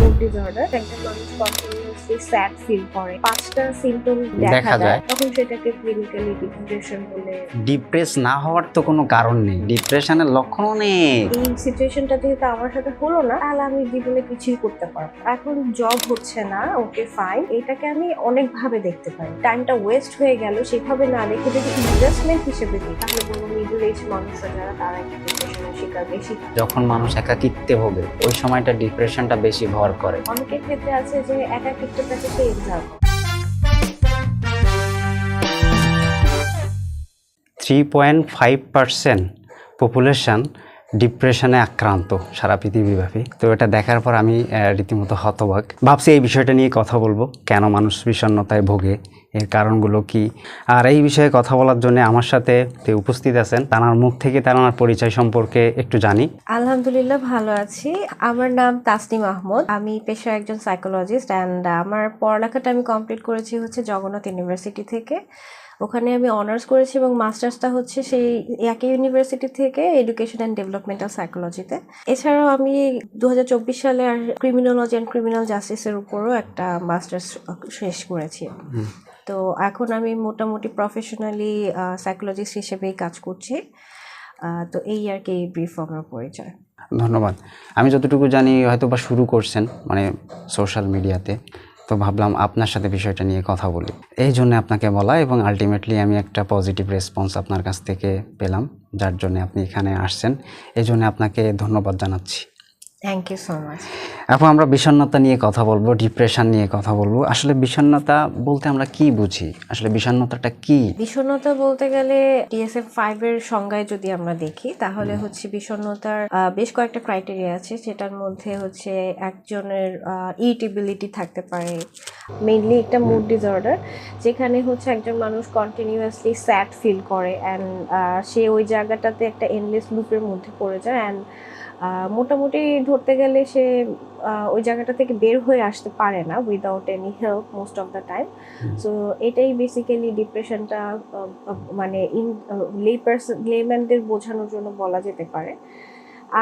Mood disorder. একটা মানুষ continuously sad feel করে, 5টা সিম্পটম দেখা যায়, তখন সেটাকে ক্লিনিক্যালি ডিপ্রেশন বলে। ডিপ্রেস না হওয়ার তো কোনো কারণ নেই, ডিপ্রেশনের লক্ষণ অনেক। এই সিচুয়েশনটা যেহেতু আমার সাথে হলো না, তাহলে আমি জীবনে কিছুই করতে পারবো। এখন জব হচ্ছে না, ওকে ফাইন, এটাকে আমি অনেক ভাবে দেখতে পারি। টাইমটা ওয়েস্ট হয়ে গেল সেভাবে না দেখে যদি ইনভেস্টমেন্ট হিসেবে দিই, তাহলে বলবো মিডল এজ মানুষরা যারা, তারা একটু ডিপ্রেশনের শিকার বেশি। যখন মানুষ একাকিত্বে ভোগে ওই সময়টা ডিপ্রেশনটা বেশি ভর করে। অনেকের ক্ষেত্রে আছে যে একাকিত্বটাকে সে এনজয় করে। 3.5% পপুলেশন ডিপ্রেশনে আক্রান্ত সারা পৃথিবীব্যাপী। তো এটা দেখার পর আমি রীতিমতো হতবাক। ভাবছি এই বিষয়টা নিয়ে কথা বলবো, কেন মানুষ বিষণ্ণতায় ভোগে, এর কারণগুলো কি। আর এই বিষয়ে কথা বলার জন্য আমার সাথে উপস্থিত আছেন, তার মুখ থেকে তার পরিচয় সম্পর্কে একটু জানি। আলহামদুলিল্লাহ ভালো আছি। আমার নাম তাসনিম আহমদ। আমি পেশায় একজন সাইকোলজিস্ট অ্যান্ড আমার পড়ালেখাটা আমি কমপ্লিট করেছি হচ্ছে জগন্নাথ ইউনিভার্সিটি থেকে। ওখানে আমি অনার্স করেছি এবং মাস্টার্সটা হচ্ছে সেই একই ইউনিভার্সিটি থেকে এডুকেশন অ্যান্ড ডেভেলপমেন্টাল সাইকোলজিতে। এছাড়াও আমি 2024 সালে আর ক্রিমিনোলজি অ্যান্ড ক্রিমিনাল জাস্টিসের উপরও একটা মাস্টার্স শেষ করেছি। তো এখন আমি মোটামুটি প্রফেশনালি সাইকোলজিস্ট হিসেবেই কাজ করছি। তো এই আর কি ব্রিফ আমার পরিচয়। ধন্যবাদ। আমি যতটুকু জানি হয়তো বা শুরু করছেন মানে সোশ্যাল মিডিয়াতে, তো ভাবলাম আপনার সাথে বিষয়টা নিয়ে কথা বলি, এই জন্য আপনাকে বলা। এবং আলটিমেটলি আমি একটা পজিটিভ রেসপন্স আপনার কাছ থেকে পেলাম, যার জন্য আপনি এখানে আসছেন। এই জন্য আপনাকে ধন্যবাদ জানাচ্ছি। Thank you so much. এখন আমরা বিষণ্ণতা নিয়ে কথা বলবো, ডিপ্রেশন নিয়ে কথা বলবো। আসলে বিষণ্ণতা বলতে আমরা কি বুঝি, আসলে বিষণ্ণতাটা কি? বিষণ্ণতা বলতে গেলে DSM-5 এর সংজ্ঞায় যদি আমরা দেখি, তাহলে হচ্ছে বিষণ্ণতার বেশ কয়েকটা ক্রাইটেরিয়া আছে, যেটার মধ্যে হচ্ছে একজনের ইরিটেবিলিটি থাকতে পারে, মেইনলি একটা মুড ডিসঅর্ডার, যেখানে হচ্ছে একজন মানুষ কন্টিনিউয়াসলি স্যাড ফিল করে অ্যান্ড সে ওই জায়গাটাতে একটা এন্ডলেস লুপের মধ্যে পড়ে যায় অ্যান্ড মোটামুটি ধরতে গেলে সে ওই জায়গাটা থেকে বের হয়ে আসতে পারে না without any help most of the time. So এটাই বেসিক্যালি ডিপ্রেশনটা মানে লেম্যানদের বোঝানোর জন্য বলা যেতে পারে।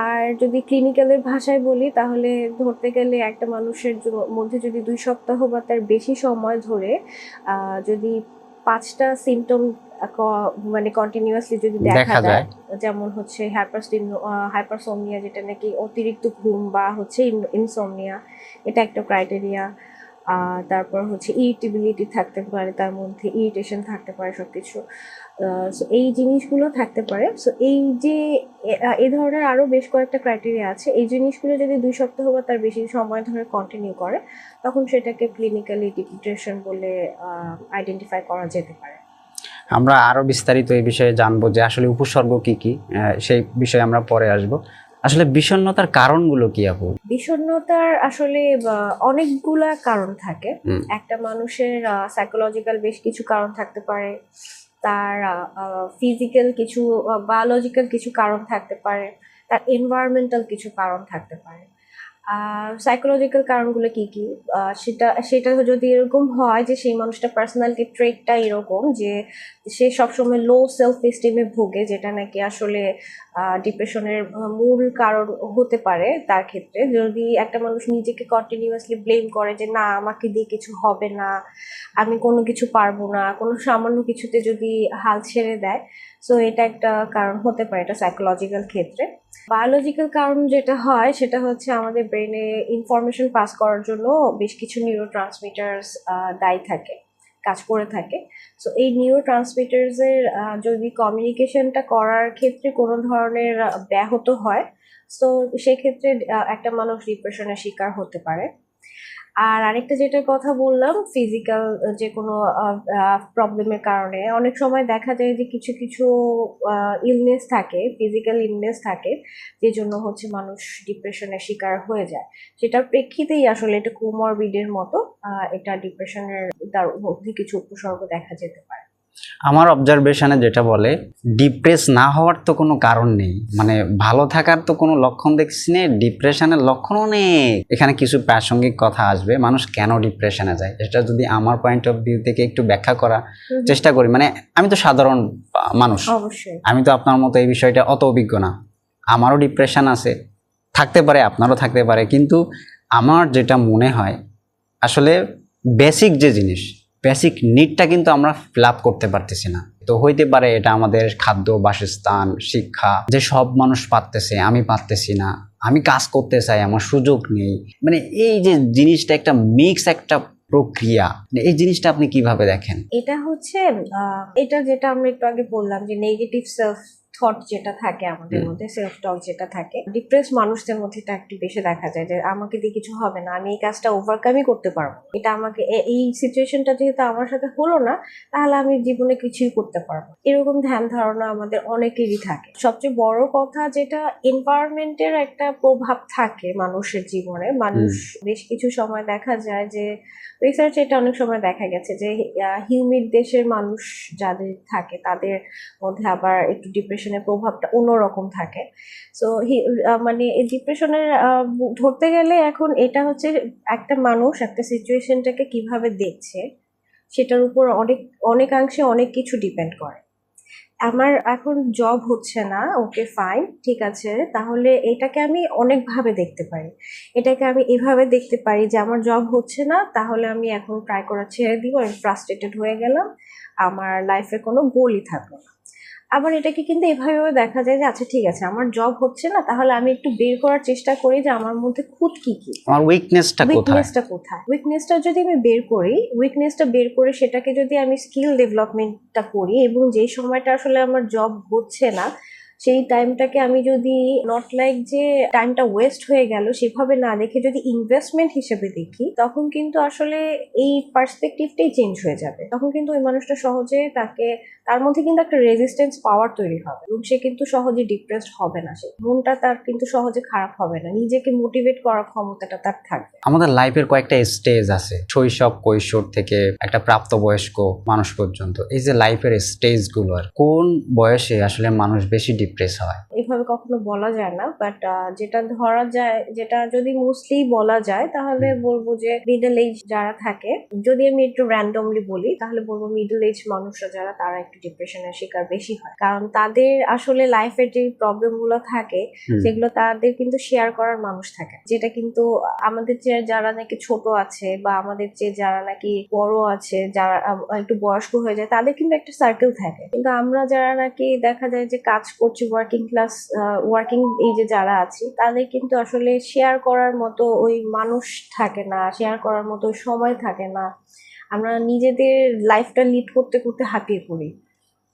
আর যদি ক্লিনিক্যালের ভাষায় বলি, তাহলে ধরতে গেলে একটা মানুষের মধ্যে যদি 2 সপ্তাহ বা তার বেশি সময় ধরে যদি 5টা সিমটম মানে কন্টিনিউয়াসলি যদি দেখা যায়, যেমন হচ্ছে হাইপারসোমনিয়া, যেটা নাকি অতিরিক্ত ঘুম, বা হচ্ছে ইনসোমনিয়া, এটা একটা ক্রাইটেরিয়া। তারপর হচ্ছে ইরিটেবিলিটি থাকতে পারে, তার মধ্যে ইরিটেশন থাকতে পারে সবকিছু। সো এই জিনিসগুলো থাকতে পারে। সো এই যে এই ধরনের আরও বেশ কয়েকটা ক্রাইটেরিয়া আছে। এই জিনিসগুলো যদি 2 সপ্তাহ বা তার বেশি সময় ধরে কন্টিনিউ করে, তখন সেটাকে ক্লিনিক্যালি ডিপ্রেশন বলে আইডেন্টিফাই করা যেতে পারে। আমরা আরো বিস্তারিত এই বিষয়ে জানবো যে আসলে উপসর্গ কি কি, সেই বিষয়ে আমরা পরে আসব। আসলে বিষণ্ণতার কারণগুলো কি আপু? বিষণ্ণতার আসলে অনেকগুলা কারণ থাকে। একটা মানুষের সাইকোলজিক্যাল বেশ কিছু কারণ থাকতে পারে, তার ফিজিক্যাল কিছু, বায়োলজিক্যাল কিছু কারণ থাকতে পারে, তার এনভায়রনমেন্টাল কিছু কারণ থাকতে পারে। সাইকোলজিক্যাল কারণগুলো কি কি, সেটা যদি এরকম হয় যে সেই মানুষটা পার্সোনালিটি ট্রেটটা এরকম যে সে সবসময় লো সেলফ এস্টিমে ভোগে, যেটা নাকি আসলে ডিপ্রেশনের মূল কারণ হতে পারে। তার ক্ষেত্রে যদি একটা মানুষ নিজেকে কন্টিনিউয়াসলি ব্লেম করে যে না, আমাকে দিয়ে কিছু হবে না, আমি কোনো কিছু পারবো না, কোনো সামান্য কিছুতে যদি হাল ছেড়ে দেয়, সো এটা একটা কারণ হতে পারে, এটা সাইকোলজিক্যাল ক্ষেত্রে। বায়োলজিক্যাল কারণ যেটা হয় সেটা হচ্ছে আমাদের ব্রেনে ইনফরমেশন পাস করার জন্য বেশ কিছু নিউরো ট্রান্সমিটার্স দায়ী থাকে, কাজ করে থাকে। সো এই নিউরো ট্রান্সমিটার্সের যদি কমিউনিকেশনটা করার ক্ষেত্রে কোনো ধরনের ব্যাহত হয়, সো সেক্ষেত্রে একটা মানুষ ডিপ্রেশনের শিকার হতে পারে। আর আরেকটা যেটার কথা বললাম, ফিজিক্যাল যে কোনো প্রবলেমের কারণে অনেক সময় দেখা যায় যে কিছু কিছু ইলনেস থাকে, ফিজিক্যাল ইলনেস থাকে, যে জন্য হচ্ছে মানুষ ডিপ্রেশনের শিকার হয়ে যায়। সেটার প্রেক্ষিতেই আসলে এটা কোমরবিডের মতো এটা ডিপ্রেশনের তার মধ্যে কিছু উপসর্গ দেখা যেতে পারে। আমার অবজারভেশনে যেটা বলে, ডিপ্রেস না হওয়ার তো কোনো কারণ নেই, মানে ভালো থাকার তো কোনো লক্ষণ দেখছি না, ডিপ্রেশনের লক্ষণ অনেক। এখানে কিছু প্রাসঙ্গিক কথা আসবে, মানুষ কেন ডিপ্রেশনে যায় এটা যদি আমার পয়েন্ট অফ ভিউ থেকে একটু ব্যাখ্যা করা চেষ্টা করি। মানে আমি তো সাধারণ মানুষ, অবশ্যই আমি তো আপনার মতো এই বিষয়টা অত অভিজ্ঞ না। আমারও ডিপ্রেশন আছে, থাকতে পারে, আপনারও থাকতে পারে, কিন্তু আমার যেটা মনে হয় আসলে বেসিক যে জিনিস, বেসিক নিডটা কিন্তু আমরা ফিল আপ করতে পারতেছি না। তো হইতে পারে এটা আমাদের খাদ্য, বাসস্থান, শিক্ষা, যে সব মানুষ পারতেছে আমি পারতেছি না, আমি কাজ করতে চাই আমার সুযোগ নেই, মানে এই যে জিনিসটা একটা মিক্স একটা প্রক্রিয়া, মানে এই জিনিসটা আপনি কিভাবে দেখেন? এটা হচ্ছে এটা যেটা আমরা একটু আগে বললাম যে নেগেটিভ সেলফ থট যেটা থাকে আমাদের মধ্যে, সেলফ টক যেটা থাকে, ডিপ্রেস মানুষদের মধ্যে এটা একটু বেশি দেখা যায় যে আমাকে দিয়ে কিছু হবে না, আমি এই কাজটা ওভারকামই করতে পারবো, এটা আমাকে এই সিচুয়েশনটা যেহেতু আমার সাথে হলো না, তাহলে আমি জীবনে কিছুই করতে পারবো, এরকম ধ্যান ধারণা আমাদের অনেকেরই থাকে। সবচেয়ে বড় কথা যেটা, এনভায়রনমেন্টের একটা প্রভাব থাকে মানুষের জীবনে। মানুষ বেশ কিছু সময় দেখা যায় যে রিসার্চ এটা অনেক সময় দেখা গেছে যে হিউমিড দেশের মানুষ যাদের থাকে তাদের মধ্যে আবার একটু ডিপ্রেশনের প্রভাবটা অন্যরকম থাকে। সো মানে এই ডিপ্রেশনের ধরতে গেলে এখন এটা হচ্ছে একটা মানুষ একটা সিচুয়েশনটাকে কিভাবে দেখছে সেটার উপর অনেকাংশে অনেক কিছু ডিপেন্ড করে। আমার এখন জব হচ্ছে না, ওকে ফাইন, ঠিক আছে, তাহলে এটাকে আমি অনেকভাবে দেখতে পারি। এটাকে আমি এভাবে দেখতে পারি যে আমার জব হচ্ছে না, তাহলে আমি এখন ট্রাই করা ছেড়ে দিব, আমি ফ্রাস্ট্রেটেড হয়ে গেলাম, আমার লাইফে কোনো গোলই থাকলো না। আবার এটাকে কিন্তু এভাবেও দেখা যায় যে আচ্ছা ঠিক আছে, আমার জব হচ্ছে না, তাহলে আমি একটু বের করার চেষ্টা করি যে আমার মধ্যে খুঁত কি কি, আমার উইকনেসটা কোথায়। উইকনেসটা যদি আমি বের করি, উইকনেসটা বের করে সেটাকে যদি আমি স্কিল ডেভেলপমেন্টটা করি, এবং যেই সময়টা আসলে আমার জব হচ্ছে না সেই টাইমটাকে আমি যদি নট লাইক যে টাইমটা ওয়েস্ট হয়ে গেল সেভাবে না দেখে যদি ইনভেস্টমেন্ট হিসেবে দেখি, তখন কিন্তু আসলে এই পার্সপেক্টিভটাই চেঞ্জ হয়ে যাবে। তখন কিন্তু ওই মানুষটা সহজে তার মধ্যে কিন্তু একটা রেজিস্ট্যান্স পাওয়ার তৈরি হবে এবং সে কিন্তু সহজে ডিপ্রেসড হবে না, সে মনটা তার কিন্তু সহজে খারাপ হবে না, নিজেকে মোটিভেট করার ক্ষমতাটা তার থাকবে। আমাদের লাইফের কয়েকটা স্টেজ আছে, শৈশব, কৈশোর থেকে একটা প্রাপ্তবয়স্ক মানুষ পর্যন্ত। এই যে লাইফের স্টেজগুলোর কোন বয়সে আসলে মানুষ বেশি ডিপ্রেস হয়? এভাবে কখনো বলা যায় না, বাট যেটা ধরা যায়, যেটা যদি মোস্টলি বলা যায় তাহলে বলবো যে মিডল এজ যারা থাকে, যদি আমি একটু র্যান্ডমলি বলি তাহলে বলবো মিডল এজ মানুষরা যারা, তারা একটু ডিপ্রেশনের শিকার বেশি হয়, কারণ তাদের আসলে লাইফের যে প্রবলেম গুলো থাকে সেগুলো তাদের কিন্তু শেয়ার করার মানুষ থাকে, যেটা কিন্তু আমাদের যে যারা নাকি ছোট আছে বা আমাদের যে যারা নাকি বড় আছে, যারা একটু বয়স্ক হয়ে যায়, তাদের কিন্তু একটা সার্কেল থাকে, কিন্তু আমরা যারা নাকি দেখা যায় যে কাজ করছি, ওয়ার্কিং এজে যারা আছি, তাদের কিন্তু আসলে শেয়ার করার মতো ওই মানুষ থাকে না, শেয়ার করার মতো সময় থাকে না, আমরা নিজেদের লাইফটা লিড করতে করতে হাঁপিয়ে পড়ি।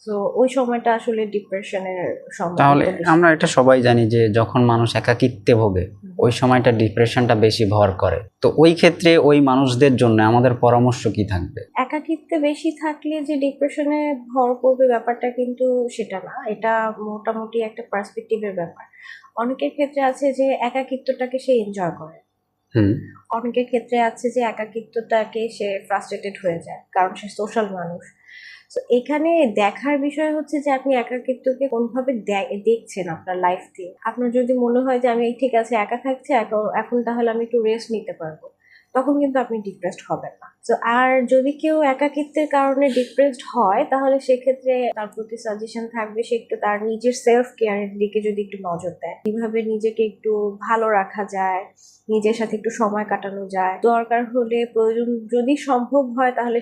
তো ওই সময়টা আসলে ডিপ্রেশনের সময়। তাহলে আমরা এটা সবাই জানি যে যখন মানুষ একাকিত্বে ভোগে ওই সময়টা ডিপ্রেশনটা বেশি ভর করে। তো ওই ক্ষেত্রে ওই মানুষদের জন্য আমাদের পরামর্শ কি থাকবে? একাকিত্বে বেশি থাকলে যে ডিপ্রেশনে ভর করবে ব্যাপারটা কিন্তু সেটা না, এটা মোটামুটি একটা পার্সপেক্টিভের ব্যাপার। অনেকের ক্ষেত্রে আছে যে একাকিত্বটাকে সে এনজয় করে, অনেকের ক্ষেত্রে আছে যে একাকিত্বটাকে সে ফ্রাস্ট্রেটেড হয়ে যায় কারণ সে সোশ্যাল মানুষ। তো এখানে দেখার বিষয় হচ্ছে যে আপনি একাকিত্বকে কোনভাবে দেখছেন আপনার লাইফ দিয়ে। আপনার যদি মনে হয় যে আমি ঠিক আছে একা থাকছি, এখন তাহলে আমি একটু রেস্ট নিতে পারবো, তখন কিন্তু আপনি ডিপ্রেসড হবেন না। তো আর যদি কেউ একাকিত্বের কারণে ডিপ্রেসড হয়, তাহলে সেক্ষেত্রে তার প্রতি সাজেশন থাকবে সে একটু তার নিজের সেলফ কেয়ারের দিকে যদি একটু নজর দেয়, কিভাবে নিজেকে একটু ভালো রাখা যায়, নিজের সাথে একটু সময় কাটানো যায়, দরকার হলে প্রয়োজন যদি সম্ভব হয় তাহলে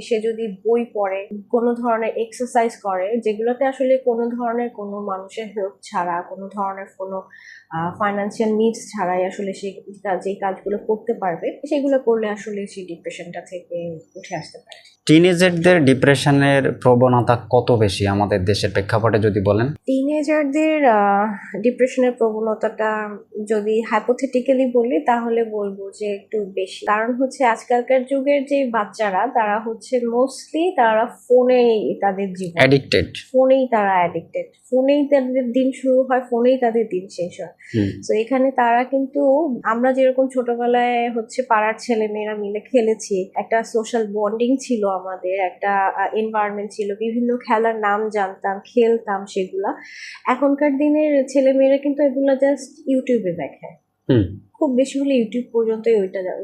সে যদি বই পড়ে, কোনো ধরনের এক্সারসাইজ করে, যেগুলোতে আসলে কোনো ধরনের কোনো মানুষের হেল্প ছাড়া, কোনো ধরনের কোনো ফাইন্যান্সিয়াল নিডস ছাড়াই আসলে সে যে কাজগুলো করতে পারবে, সেগুলো করলে আসলে সে ডিপ্রেশনটা থেকে উঠে আসতে পারে। টিনেজারদের ডিপ্রেশনের প্রবণতা কত বেশি আমাদের দেশের প্রেক্ষাপটে যদি বলেন? টিনেজারদের ডিপ্রেশনের প্রবণতাটা যদি হাইপোথেটিক্যালি বলি তাহলে বলবো যে একটু বেশি, কারণ হচ্ছে আজকালকার যুগের যে বাচ্চারা তারা হচ্ছে মোস্টলি তারা ফোনেই তাদের জীবন, অ্যাডিক্টেড, ফোনেই তারা অ্যাডিক্টেড, ফোনেই তাদের দিন শুরু হয়, ফোনেই তাদের দিন শেষ হয়। তো এখানে তারা কিন্তু, আমরা যেরকম ছোটবেলায় হচ্ছে পাড়ার ছেলে মেয়েরা মিলে খেলেছি, একটা সোশ্যাল বন্ডিং ছিল, আমাদের একটা এনভায়রনমেন্ট ছিল, বিভিন্ন খেলার নাম জানতাম, খেলতাম, সেগুলা এখনকার দিনের ছেলে মেয়েরা কিন্তু এগুলো জাস্ট ইউটিউবে দেখে, খুব বেশি হলে ইউটিউব পর্যন্তই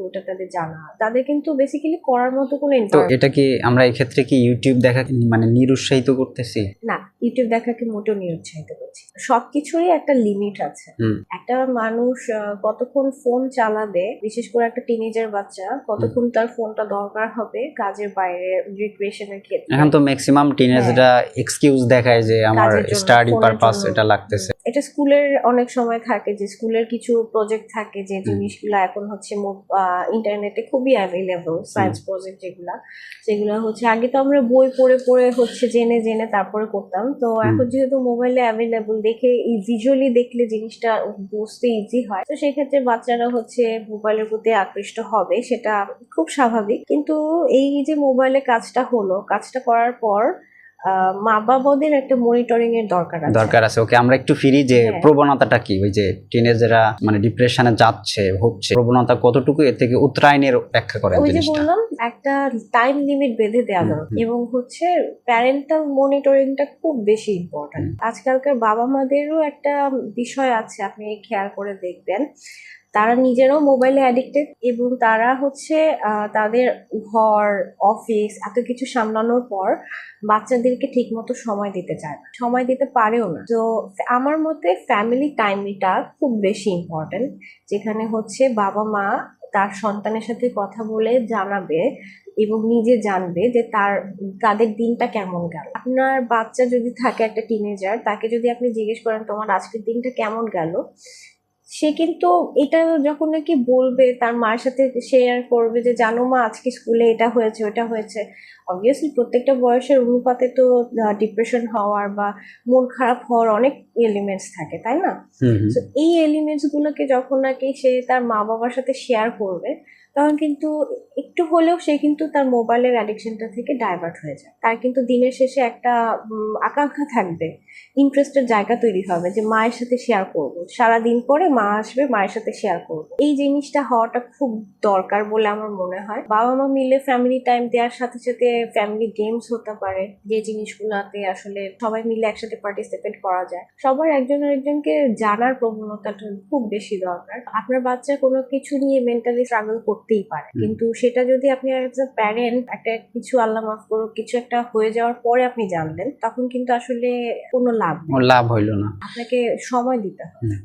ওইটা তাদের জানা, তাদের কিন্তু বেসিক্যালি করার মতো কোনো তো environment এটা কি আমরা এই ক্ষেত্রে কি ইউটিউব দেখা মানে নিরুৎসাহিত করতেছি? না, ইউটিউব দেখাকে মোটেও নিরুৎসাহিত করছি না। সবকিছুরই একটা লিমিট আছে। একটা মানুষ কতক্ষণ ফোন চালাবে, বিশেষ করে একটা টিনেজার বাচ্চা কতক্ষণ তার ফোনটা দরকার হবে কাজের বাইরে, রিক্রিয়েশনের ক্ষেত্রে। এখন তো ম্যাক্সিমাম টিনেজরা এক্সকিউজ দেখায় যে আমার কাজের জন্য, স্টাডি ফোনের পারপাস জন্য। এটা লাগতেছে। এটা স্কুলের অনেক সময় থাকে যে স্কুলের কিছু প্রজেক্ট থাকে যে জিনিসগুলো এখন হচ্ছে ইন্টারনেটে খুবই অ্যাভেলেবল, সায়েন্স প্রজেক্ট যেগুলো হচ্ছে আগে তো আমরা বই পড়ে পড়ে হচ্ছে জেনে জেনে তারপরে করতাম, তো এখন যেহেতু মোবাইলে অ্যাভেলেবল, দেখে ভিজুয়ালি দেখলে জিনিসটা বুঝতে ইজি হয়, তো সেক্ষেত্রে বাচ্চারা হচ্ছে মোবাইলের প্রতি আকৃষ্ট হবে, সেটা খুব স্বাভাবিক। কিন্তু এই যে মোবাইলে কাজটা করার পর মা বাবাদের একটা মনিটরিং এর দরকার আছে। ওকে, আমরা একটু ফিরি যে হ্যাঁ। প্রবণতাটা কি, ওই যে টিনেজাররা মানে ডিপ্রেশনে যাচ্ছে হচ্ছে, প্রবণতা কতটুকু এর থেকে উত্তরায়ণের ব্যাখ্যা করেন ওই যে জিনিসটা? বললাম একটা টাইম লিমিট বেঁধে দেওয়া দরকার, এবং হচ্ছে প্যারেন্টাল মনিটরিংটা খুব বেশি ইম্পর্টেন্ট। আজকালকার বাবা মাদেরও একটা বিষয় আছে, আপনি খেয়াল করে দেখবেন, তারা নিজেরাও মোবাইলে অ্যাডিক্টেড, এবং তারা হচ্ছে তাদের ঘর, অফিস এত কিছু সামলানোর পর বাচ্চাদেরকে ঠিক মতো সময় দিতে চায় না, সময় দিতে পারেও না। তো আমার মতে ফ্যামিলি টাইমটা খুব বেশি ইম্পর্টেন্ট, যেখানে হচ্ছে বাবা মা তার সন্তানের সাথে কথা বলে জানাবে এবং নিজে জানবে যে তাদের দিনটা কেমন গেল। আপনার বাচ্চা যদি থাকে একটা টিনেজার, তাকে যদি আপনি জিজ্ঞেস করেন তোমার আজকের দিনটা কেমন গেল, সে কিন্তু এটা যখন নাকি বলবে, তার মায়ের সাথে শেয়ার করবে যে জানো মা আজকে স্কুলে এটা হয়েছে ওটা হয়েছে, অবভিয়াসলি প্রত্যেকটা বয়সের অনুপাতে তো ডিপ্রেশন হওয়ার বা মন খারাপ হওয়ার অনেক এলিমেন্টস থাকে, তাই না? তো এই এলিমেন্টস গুলোকে যখন নাকি সে তার মা বাবার সাথে শেয়ার করবে, তখন কিন্তু একটু হলেও সে কিন্তু তার মোবাইলের অ্যাডিকশনটা থেকে ডাইভার্ট হয়ে যায়। তার কিন্তু দিনের শেষে একটা আকাঙ্ক্ষা থাকবে, ইন্টারেস্টের জায়গা তৈরি হবে যে মায়ের সাথে শেয়ার করব, সারাদিন পরে মা আসবে, মায়ের সাথে শেয়ার করব। এই জিনিসটা হওয়াটা খুব দরকার বলে আমার মনে হয়। বাবা মা মিলে ফ্যামিলি টাইম দেওয়ার সাথে সাথে ফ্যামিলি গেমস হতে পারে, যে জিনিসগুলোতে আসলে সবাই মিলে একসাথে পার্টিসিপেট করা যায়। সবার একজন আরেকজনকে জানার প্রবণতাটা খুব বেশি দরকার। আপনার বাচ্চা কোনো কিছু নিয়ে মেন্টালি স্ট্রাগল করতেই পারে, কিন্তু সেটা যদি আপনি অ্যাজ আ প্যারেন্ট একটা কিছু আল্লাহ মাফ করুক কিছু একটা হয়ে যাওয়ার পরে আপনি জানলেন, তখন কিন্তু আসলে কোনো লাভ হইল না। আপনাকে সময় দিতে হবে।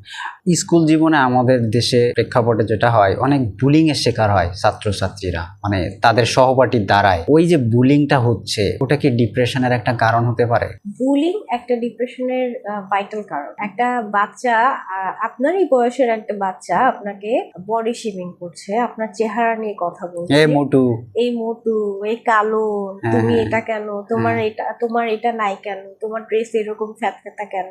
স্কুল জীবনে আমাদের দেশে প্রেক্ষাপটে যেটা হয়, অনেক বুলিং এর শিকার হয় ছাত্রছাত্রীরা, মানে তাদের সহপাঠীর দ্বারাই। ওই যে বুলিংটা হচ্ছে, ওটা কি ডিপ্রেশনের একটা কারণ হতে পারে? বুলিং একটা ডিপ্রেশনের ভাইটাল কারণ। একটা বাচ্চা, আপনারই বয়সের একটা বাচ্চা আপনাকে বডি শেমিং করছে, আপনার চেহারা নিয়ে কথা বলছে, এই মোটু, এই মোটু, এই কালো, হ্যাঁ, তুমি হ্যাঁ, এটা কেন, তোমার এটা নাই কেন, তোমার ড্রেস এরকম ফ্যাতফ্যাতা কেন,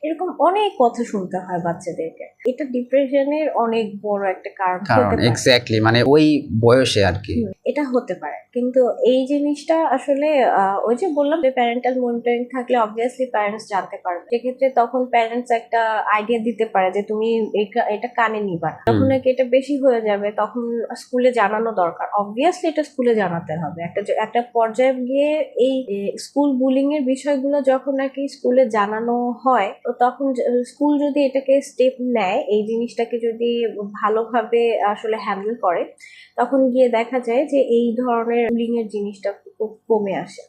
এরকম অনেক কথা শুনতে হয় বাচ্চাদেরকে। এটা ডিপ্রেশনের অনেক বড় একটা কারণ হতে পারে। এক্স্যাক্টলি, মানে ওই বয়সে আর কি। এটা হতে পারে, কিন্তু এই জিনিসটা আসলে ওই যে বললাম যে প্যারেন্টাল মনিটরিং থাকলে অবভিয়াসলি প্যারেন্টস জানতে পারবে, সেক্ষেত্রে তখন প্যারেন্টস একটা আইডিয়া দিতে পারে যে তুমি এটা কানে নিবা না। যখন নাকি এটা বেশি হয়ে যাবে তখন স্কুলে জানানো দরকার, অবভিয়াসলি এটা স্কুলে জানাতে হবে। একটা পর্যায়ে গিয়ে এই স্কুল বুলিং এর বিষয়গুলো যখন নাকি স্কুলে জানানো হয়, তো তখন স্কুল যদি এটাকে স্টেপ নেয়, এই জিনিসটাকে যদি ভালোভাবে আসলে হ্যান্ডেল করে, তখন গিয়ে দেখা যায় যে এই ধরনের বুলিং এর জিনিসটা খুব কমে আসে।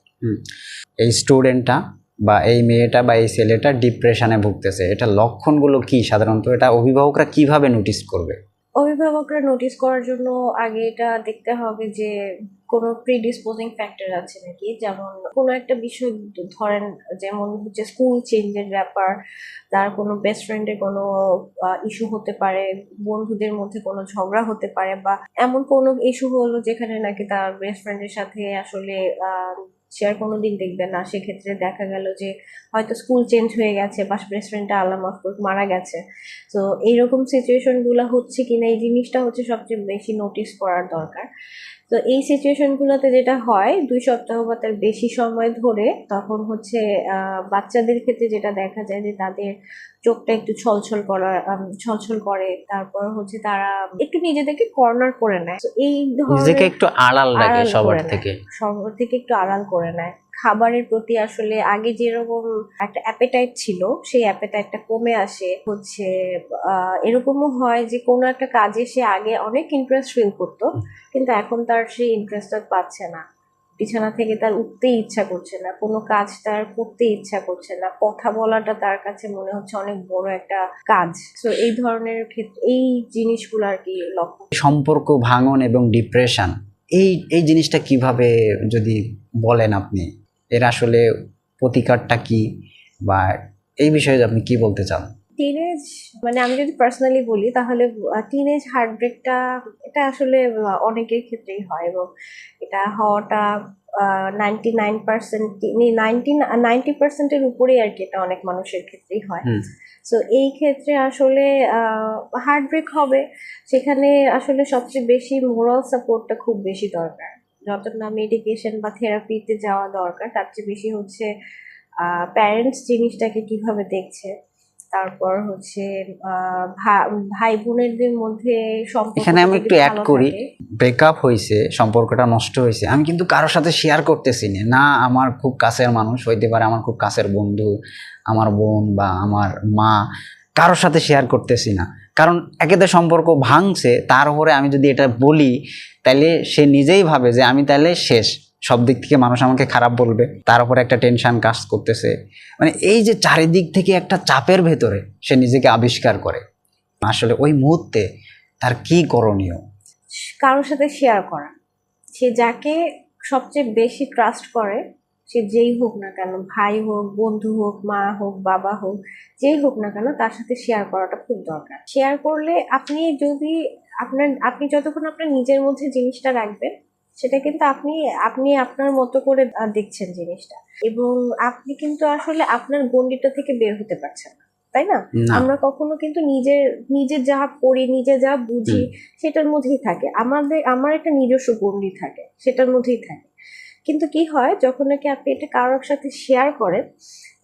এই স্টুডেন্টটা বা এই মেয়েটা বা এই ছেলেটা ডিপ্রেশনে ভুগতেছে, এটা লক্ষণগুলো কি সাধারণত, এটা অভিভাবকরা কিভাবে নোটিস করবে? অভিভাবকরা নোটিস করার জন্য আগে এটা দেখতে হবে যে কোনো প্রিডিসপোজিং ফ্যাক্টর আছে নাকি, যেমন কোনো একটা বিষয় ধরেন, যেমন হচ্ছে স্কুল চেঞ্জের ব্যাপার, তার কোনো বেস্ট ফ্রেন্ডের কোনো ইস্যু হতে পারে, বন্ধুদের মধ্যে কোনো ঝগড়া হতে পারে, বা এমন কোনো ইস্যু হলো যেখানে নাকি তার বেস্ট ফ্রেন্ডের সাথে আসলে সে আর কোনোদিন দেখবে না, সেক্ষেত্রে দেখা গেল যে হয়তো স্কুল চেঞ্জ হয়ে গেছে বা বেস্ট ফ্রেন্ডটা আল্লাহ মাফ করুক মারা গেছে। তো এইরকম সিচুয়েশন গুলো হচ্ছে কিনা, এই জিনিসটা হচ্ছে সবচেয়ে বেশি নোটিস করার দরকার। তো এই সিচুয়েশন গুলোতে যেটা হয় 2 সপ্তাহ বা তার বেশি সময় ধরে, তখন হচ্ছে বাচ্চাদের ক্ষেত্রে যেটা দেখা যায় যে তাদের চোখটা একটু ছলছল করে, তারপর হচ্ছে তারা একটু নিজেদেরকে কর্নার করে নেয়। তো এই নিজেকে ধরনের একটু আড়াল রাখে সবার থেকে। সবার থেকে একটু আড়াল করে নেয়, খাবারের প্রতি আসলে আগে যেরকম একটা অ্যাপেটাইট ছিল সেই অ্যাপেটাইটটা কমে আসে হচ্ছে। এরকমও হয় যে কোনো একটা কাজে সে আগে অনেক ইন্টারেস্ট ফিল করতো, কিন্তু এখন তার সেই ইন্টারেস্টটা পাচ্ছে না, বিছানা থেকে তার উঠতেই ইচ্ছা করছে না, কোনো কাজ তার করতে ইচ্ছা করছে না, কথা বলাটা তার কাছে মনে হচ্ছে অনেক বড় একটা কাজ। তো এই ধরনের ক্ষেত্রে এই জিনিসগুলো আর কি লক্ষ্য। সম্পর্ক ভাঙন এবং ডিপ্রেশন, এই এই জিনিসটা কিভাবে যদি বলেন আপনি, এর আসলে প্রতিকারটা কি, বা এই বিষয়ে আপনি কি বলতে চান? টিনেজ মানে আমি যদি পার্সোনালি বলি তাহলে টিনেজ হার্টব্রেকটা এটা আসলে অনেকের ক্ষেত্রেই হয়, এবং এটা হওয়াটা 99% 90% উপরেই আর কি, এটা অনেক মানুষের ক্ষেত্রেই হয়। সো এই ক্ষেত্রে আসলে হার্টব্রেক হবে, সেখানে আসলে সবচেয়ে বেশি মোরাল সাপোর্টটা খুব বেশি দরকার। যত না মেডিকেশন বা থেরাপিতে যাওয়া দরকার, তার চেয়ে বেশি হচ্ছে প্যারেন্টস জিনিসটাকে কিভাবে দেখছে, তারপর হচ্ছে ভাই বোনেদের মধ্যে সম্পর্ক এখানে আমি একটু অ্যাড করি, ব্রেকআপ হয়েছে, সম্পর্কটা নষ্ট হয়েছে, আমি কিন্তু কারোর সাথে শেয়ার করতেছি না, না আমার খুব কাছের মানুষ হইতে পারে, আমার খুব কাছের বন্ধু, আমার বোন বা আমার মা, কারোর সাথে শেয়ার করতেছি না। কারণ একেতে সম্পর্ক ভাঙছে, তার উপরে আমি যদি এটা বলি তাহলে সে নিজেই ভাবে যে আমি তাহলে শেষ, সব দিক থেকে মানুষ আমাকে খারাপ বলবে, তার উপরে একটা টেনশন কাজ করতেছে। মানে এই যে চারিদিক থেকে একটা চাপের ভেতরে সে নিজেকে আবিষ্কার করে, আসলে ওই মুহূর্তে তার কি করণীয়? কারোর সাথে শেয়ার করা, সে যাকে সবচেয়ে বেশি ট্রাস্ট করে, সে যেই হোক না কেন, ভাই হোক, বন্ধু হোক, মা হোক, বাবা হোক, যেই হোক না কেন, তার সাথে শেয়ার করাটা খুব দরকার। শেয়ার করলে আপনি যতক্ষণ আপনার নিজের মধ্যে জিনিসটা রাখবেন, সেটা কিন্তু আপনি আপনার মতো করে দেখছেন জিনিসটা, এবং আপনি কিন্তু আসলে আপনার গণ্ডিটা থেকে বের হতে পারছেন না, তাই না? আমরা কখনো কিন্তু নিজের যা পড়ি, নিজে যা বুঝি সেটার মধ্যেই থাকে, আমার একটা নিজস্ব গণ্ডি থাকে, সেটার মধ্যেই থাকে। কিন্তু কি হয়, যখন নাকি আপনি এটা কারোর সাথে শেয়ার করেন,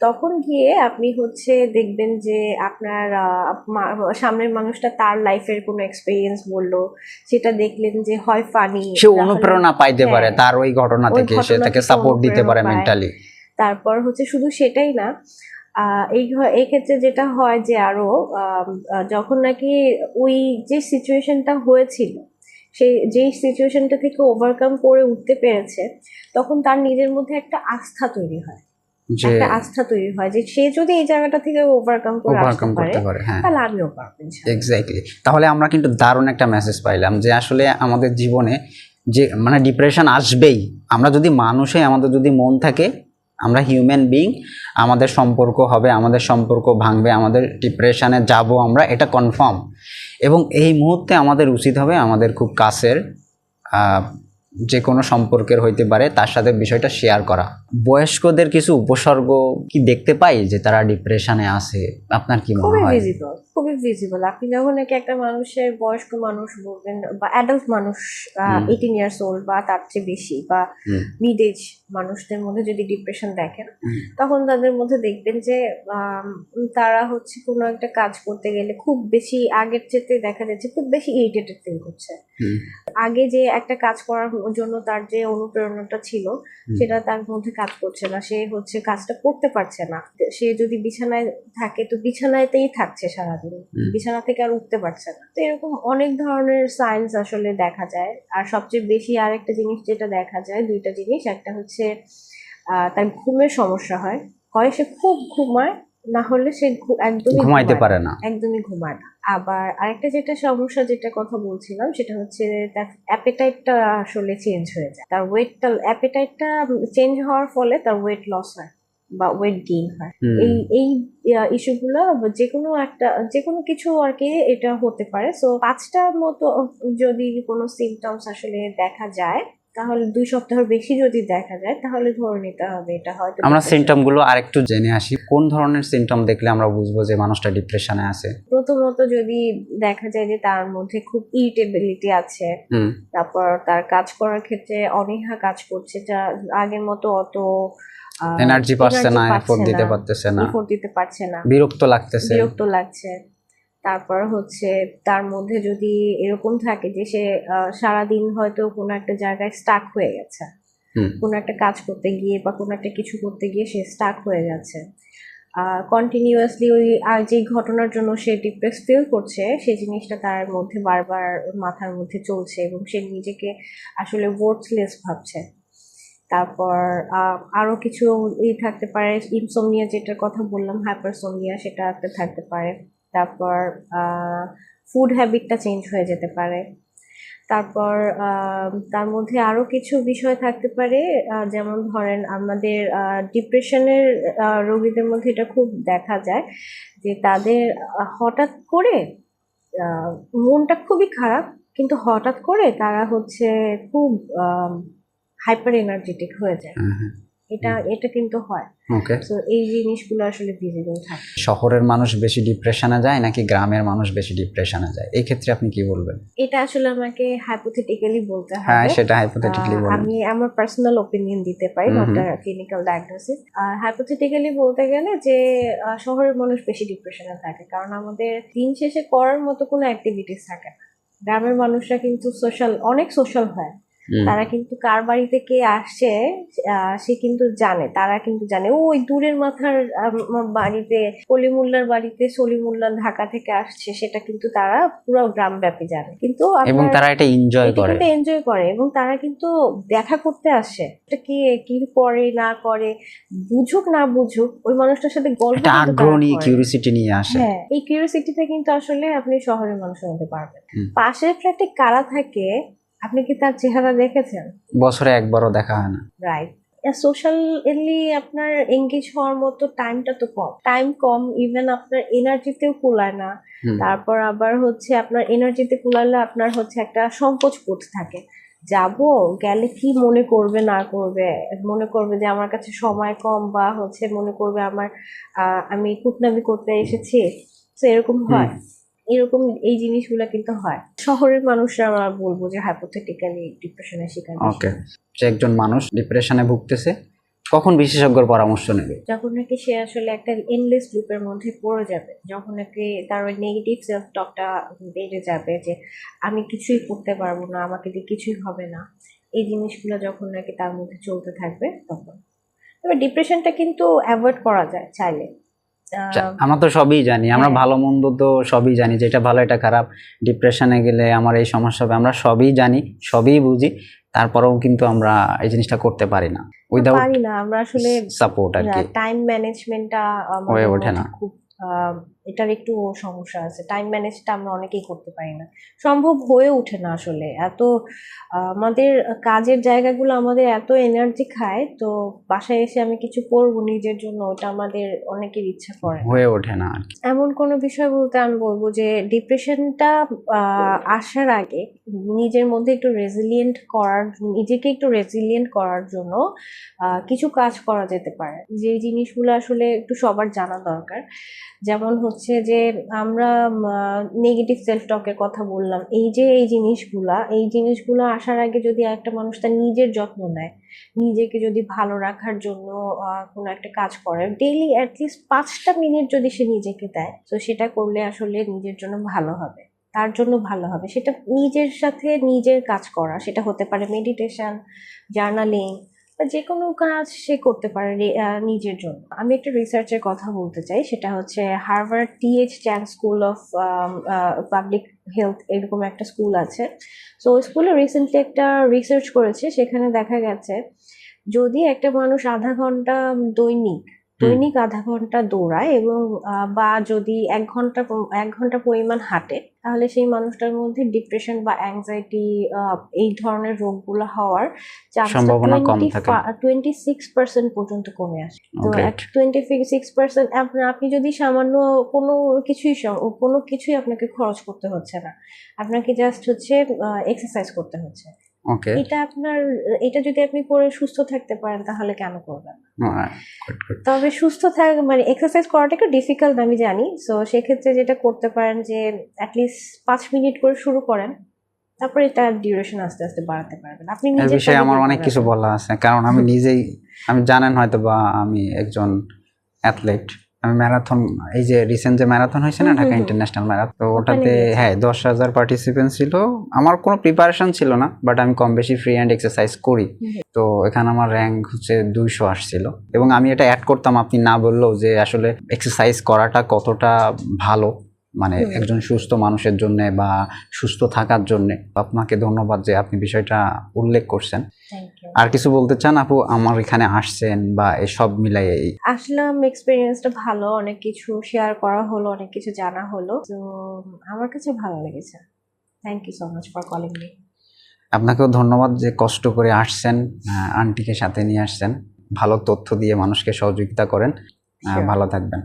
তখন গিয়ে আপনি হচ্ছে দেখবেন যে আপনার সামনের মানুষটা তার লাইফের কোনো এক্সপিরিয়েন্স বললো, সেটা দেখলেন যে হয় ফানি, সে অনুপ্রেরণা পাইতে পারে তার ওই ঘটনা থেকে, সে তাকে সাপোর্ট দিতে পারে মেন্টালি। তারপর হচ্ছে শুধু সেটাই না, এই ক্ষেত্রে যেটা হয় যে আরো যখন নাকি ওই যে সিচুয়েশনটা হয়েছিল, সেই যেই সিচুয়েশনটা থেকে ওভারকাম করে উঠতে পেরেছে, তখন তার নিজের মধ্যে একটা আস্থা তৈরি হয়, যে সে যদি এই জায়গাটা থেকে ওভারকাম করতে পারে, তাহলে আমিও পারবো। এক্স্যাক্টলি। তাহলে আমরা কিন্তু দারুণ একটা মেসেজ পাইলাম যে আসলে আমাদের জীবনে যে মানে ডিপ্রেশন আসবেই, আমরা যদি মানুষে, আমাদের যদি মন থাকে, আমরা হিউম্যান বিইং, আমাদের সম্পর্ক হবে, আমাদের সম্পর্ক ভাঙবে, আমাদের ডিপ্রেশনে যাব আমরা, এটা কনফার্ম। এবং এই মুহূর্তে আমাদের উচিত হবে আমাদের খুব কাছের যে কোনো সম্পর্কের হইতে পারে তার সাথে বিষয়টা শেয়ার করা। বয়স্কদের কিছু উপসর্গ কি দেখতে পাই যে তারা ডিপ্রেশনে আছে? আপনার কি মনে হয়? খুবই ভিজিবল। আপনি যখন নাকি একটা মানুষের, বয়স্ক মানুষ বলবেন বা অ্যাডাল্ট মানুষ, 18 ইয়ার্স ওল্ড বা তার চেয়ে বেশি বা মিড এজ মানুষদের মধ্যে যদি ডিপ্রেশন দেখেন, তখন তাদের মধ্যে দেখবেন যে তারা হচ্ছে কোনো একটা কাজ করতে গেলে খুব বেশি, আগের চেয়ে দেখা যাচ্ছে খুব বেশি ইরিটেটেড ফিল করছে। আগে যে একটা কাজ করার জন্য তার যে অনুপ্রেরণাটা ছিল, সেটা তার মধ্যে কাজ করছে না, সে হচ্ছে কাজটা করতে পারছে না। সে যদি বিছানায় থাকে তো বিছানাতেই থাকছে সারাদিন, বিছানা থেকে আর উঠতে পারছে না। তো এরকম অনেক ধরনের সাইন্স আসলে দেখা যায়। আর সবচেয়ে বেশি আরেকটা জিনিস যেটা দেখা যায়, দুইটা জিনিস, একটা হচ্ছে তার ঘুমের সমস্যা হয়, সে খুব ঘুমায়, না হলে সে একদমই ঘুমাইতে পারে না, একদমই ঘুমায় না। আবার আরেকটা যেটা সমস্যা, যেটা কথা বলছিলাম, সেটা হচ্ছে তার অ্যাপেটাইটটা আসলে চেঞ্জ হয়ে যায়, তার ওয়েটটা, অ্যাপেটাইটটা চেঞ্জ হওয়ার ফলে তার ওয়েট লস হয় বা ওয়েট গেইন হয়। এই ইস্যুগুলো যে কোনো কিছু আর কি এটা হতে পারে। সো 5টার মতো যদি কোনো সিমটমস আসলে দেখা যায়, তাহলে 2 সপ্তাহের বেশি যদি দেখা যায়, তাহলে ধরে নিতে হবে এটা হয়তো। আমরা সিমটম গুলো আরেকটু জেনে আসি, কোন ধরনের সিমটম দেখলে আমরা বুঝবো যে মানুষটা ডিপ্রেশনে আছে? প্রথমত যদি দেখা যায় যে তার মধ্যে খুব ইরিটেবিলিটি আছে, তারপর তার কাজ করার ক্ষেত্রে অনীহা কাজ করছে, যা আগের মতো অত এনার্জি পাচ্ছে না, এফোর্ট দিতে পারছে না, বিরক্ত লাগছে। তারপর হচ্ছে তার মধ্যে যদি এরকম থাকে যে সে সারাদিন হয়তো কোনো একটা জায়গায় স্টাক হয়ে গেছে, কোনো একটা কাজ করতে গিয়ে বা কোনো একটা কিছু করতে গিয়ে সে স্টাক হয়ে যাচ্ছে, কন্টিনিউয়াসলি ওই আর যে ঘটনার জন্য সে ডিপ্রেস ফিল করছে সেই জিনিসটা তার মধ্যে বারবার মাথার মধ্যে চলছে এবং সে নিজেকে আসলে ওয়ার্থলেস ভাবছে। তারপর আরো কিছু থাকতে পারে, ইনসোমনিয়া যেটার কথা বললাম, হাইপারসোমনিয়া, সেটা একটা থাকতে পারে। তারপর ফুড হ্যাবিটটা চেঞ্জ হয়ে যেতে পারে। তারপর তার মধ্যে আরো কিছু বিষয় থাকতে পারে, যেমন ধরেন আমাদের ডিপ্রেশনের রোগীদের মধ্যে এটা খুব দেখা যায় যে তাদের হঠাৎ করে মনটা খুবই খারাপ, কিন্তু হঠাৎ করে তারা হচ্ছে খুব হাইপার এনার্জেটিক হয়ে যায়। এটা কিন্তু হয়। ওকে, তো এই জিনিসগুলো আসলে ভিজিবল থাকে। শহরের মানুষ বেশি ডিপ্রেশনে যায় নাকি গ্রামের মানুষ বেশি ডিপ্রেশনে যায়, এই ক্ষেত্রে আপনি কি বলবেন? এটা আসলে আমাকে হাইপোথেটিক্যালি বলতে হ্যাঁ, হবে। সেটা হাইপোথেটিক্যালি বলুন। আমি আমার পার্সোনাল ওপিনিয়ন দিতে পারি, নট ক্লিনিক্যাল ডায়াগনোসিস। হাইপোথেটিক্যালি বলতে গেলে যে শহরের মানুষ বেশি ডিপ্রেশনে থাকে কারণ আমাদের দিন শেষে করার মতো কোনো অ্যাক্টিভিটিস থাকে না। গ্রামের মানুষরা কিন্তু অনেক সোশ্যাল হয়। তারা কিন্তু কার বাড়িতে কে আসছে সে কিন্তু জানে, তারা কিন্তু জানে ওই দূরের মাথার বাড়িতে কলিমুল্লার বাড়িতে সলিমুল্লাহ ঢাকা থেকে আসছে, সেটা কিন্তু তারা পুরো গ্রাম ব্যাপী জানে। কিন্তু এবং তারা এটা এনজয় করে, এনজয় করে এবং তারা কিন্তু দেখা করতে আসে, এটা কি করে না করে, বুঝুক না বুঝুক, ওই মানুষটার সাথে গল্প এটা আগ্রহ নিয়ে কিউরিওসিটি নিয়ে আসে। হ্যাঁ, এই কিউরিওসিটিতে কিন্তু আসলে আপনি শহরের মানুষের মধ্যে পারবেন। পাশের ফ্ল্যাটে কারা থাকে আপনি কি তার চেহারা দেখেছেন? বছরে একবারও দেখা হয় না। রাইট। সোশ্যালি আপনার এঙ্গেজ হওয়ার মতো টাইমটা তো কম, ইভেন আপনার এনার্জিতেও কুলায় না। তারপর আবার হচ্ছে আপনার এনার্জিতে কুলালে আপনার হচ্ছে একটা সংকোচ বোধ থাকে, যাবো গেলে কি মনে করবে না করবে, মনে করবে যে আমার কাছে সময় কম, বা হচ্ছে মনে করবে আমি কুটনামি করতে এসেছি, তো এরকম হয়। এই জিনিসগুলো কিন্তু হয়। শহরের মানুষরা আমরা বলবো যে হাইপোথেটিক্যালি ডিপ্রেশনের শিকার। ওকে, যে একজন মানুষ ডিপ্রেশনে ভুগতেছে কখন বিশেষজ্ঞর পরামর্শ নেবে? যখন নাকি সে আসলে একটা এন্ডলেস লুপের মধ্যে পড়ে যাবে, যখন নাকি তার ওই নেগেটিভ সেলফ টকটা বেড়ে যাবে যে আমি কিছুই করতে পারবো না, আমাকে দিয়ে কিছুই হবে না, এই জিনিসগুলো যখন নাকি তার মধ্যে চলতে থাকবে তখন। তবে ডিপ্রেশনটা কিন্তু অ্যাভয়েড করা যায় চাইলে। আমরা তো সবই জানি, আমরা ভালো মন্দ তো সবই জানি, যেটা ভালো এটা খারাপ, ডিপ্রেশনে গেলে আমার এই সমস্যা হবে, আমরা সবই জানি, সবই বুঝি, তারপরেও কিন্তু আমরা এই জিনিসটা করতে পারি না উইদাউট আমরা আসলে সাপোর্ট আর কি। টাইম ম্যানেজমেন্টটা হয়ে ওঠে না, খুব এটার একটু সমস্যা আছে। টাইম ম্যানেজটা আমরা অনেকেই করতে পারি না, সম্ভব হয়ে ওঠে না আসলে। আমাদের কাজের জায়গাগুলো আমাদের এত এনার্জি খায়, তো বাসায় এসে আমি কিছু করবো নিজের জন্য, ওটা আমাদের অনেকের ইচ্ছা করে হয়ে ওঠে না। এমন কোনো বিষয় বলতে আমি বলবো যে ডিপ্রেশনটা আসার আগে নিজেকে একটু রেজিলিয়েন্ট করার জন্য কিছু কাজ করা যেতে পারে, যে জিনিসগুলো আসলে একটু সবার জানা দরকার। যেমন হচ্ছে যে আমরা নেগেটিভ সেলফ টকের কথা বললাম, এই জিনিসগুলো আসার আগে যদি একটা মানুষ তার নিজের যত্ন নেয়, নিজেকে যদি ভালো রাখার জন্য কোনো একটা কাজ করে, ডেইলি অ্যাটলিস্ট 5টা মিনিট যদি সে নিজেকে দেয়, তো সেটা করলে আসলে নিজের জন্য ভালো হবে, তার জন্য ভালো হবে। সেটা নিজের সাথে নিজের কাজ করা, সেটা হতে পারে মেডিটেশন, জার্নালিং, বা যে কোনো কাজ সে করতে পারে নিজের জন্য। আমি একটা রিসার্চের কথা বলতে চাই, সেটা হচ্ছে Harvard T. H.. Chang school of public health, এরকম একটা স্কুল আছে। সো ওই স্কুলে রিসেন্টলি একটা রিসার্চ করেছে, সেখানে দেখা গেছে যদি একটা মানুষ আধা ঘন্টা দৈনিক আধা ঘন্টা দৌড়ায় এবং বা যদি 1 ঘন্টা পরিমাণ হাঁটে, তাহলে সেই মানুষটার মধ্যে ডিপ্রেশন বা অ্যাংজাইটি এই ধরনের রোগগুলো হওয়ার সম্ভাবনা কম থাকে, 26% পর্যন্ত কমে আসে। তো 26% আপনি যদি সামান্য কোনো কিছুই আপনাকে খরচ করতে হচ্ছে না, আপনাকে জাস্ট হচ্ছে এক্সারসাইজ করতে হচ্ছে। এটা যদি আপনি করে সুস্থ থাকতে পারেন তাহলে কেন করবেন না? তবে সুস্থ মানে এক্সারসাইজ করাটা একটু ডিফিকাল্ট আমি জানি। সো সেক্ষেত্রে যেটা করতে পারেন যে অ্যাটলিস্ট 5 মিনিট করে শুরু করেন, তারপরে তার ডিউরেশন আস্তে আস্তে বাড়াতে পারবেন। আপনি এই বিষয়ে আমার অনেক কিছু বলা আছে, কারণ আমি জানেন হয়তো বা আমি একজন অ্যাথলেট, আমি ম্যারাথন, এই যে রিসেন্ট যে ম্যারাথন হয়েছে না, ঢাকা ইন্টারন্যাশনাল ম্যারাথন, তো ওটাতে হ্যাঁ 10,000 পার্টিসিপেন্ট ছিল। আমার কোনো প্রিপারেশন ছিল না, বাট আমি কম বেশি ফ্রি হ্যান্ড এক্সারসাইজ করি। তো এখানে আমার র্যাঙ্ক হচ্ছে 200 আসছিল, এবং আমি এটা অ্যাড করতাম আপনি না বললেও, যে আসলে এক্সারসাইজ করাটা কতটা ভালো, মানে একজন সুস্থ মানুষের জন্য বা সুস্থ থাকার জন্য। আপনাকে ধন্যবাদ যে আপনি বিষয়টা উল্লেখ করছেন। Thank you. আর কিছু বলতে চান আপু, আমার এখানে আসছেন বা এসব মিলাই? আসলাম, এক্সপিরিয়েন্সটা ভালো, অনেক কিছু শেয়ার করা হলো, অনেক কিছু জানা হলো, তো আমার কাছে ভালো লেগেছে। Thank you so much for calling me. আপনাকেও ধন্যবাদ যে কষ্ট করে আসছেন, আন্টিকে সাথে নিয়ে আসছেন, ভালো তথ্য দিয়ে মানুষকে সহযোগিতা করেন। Sure. ভালো থাকবেন।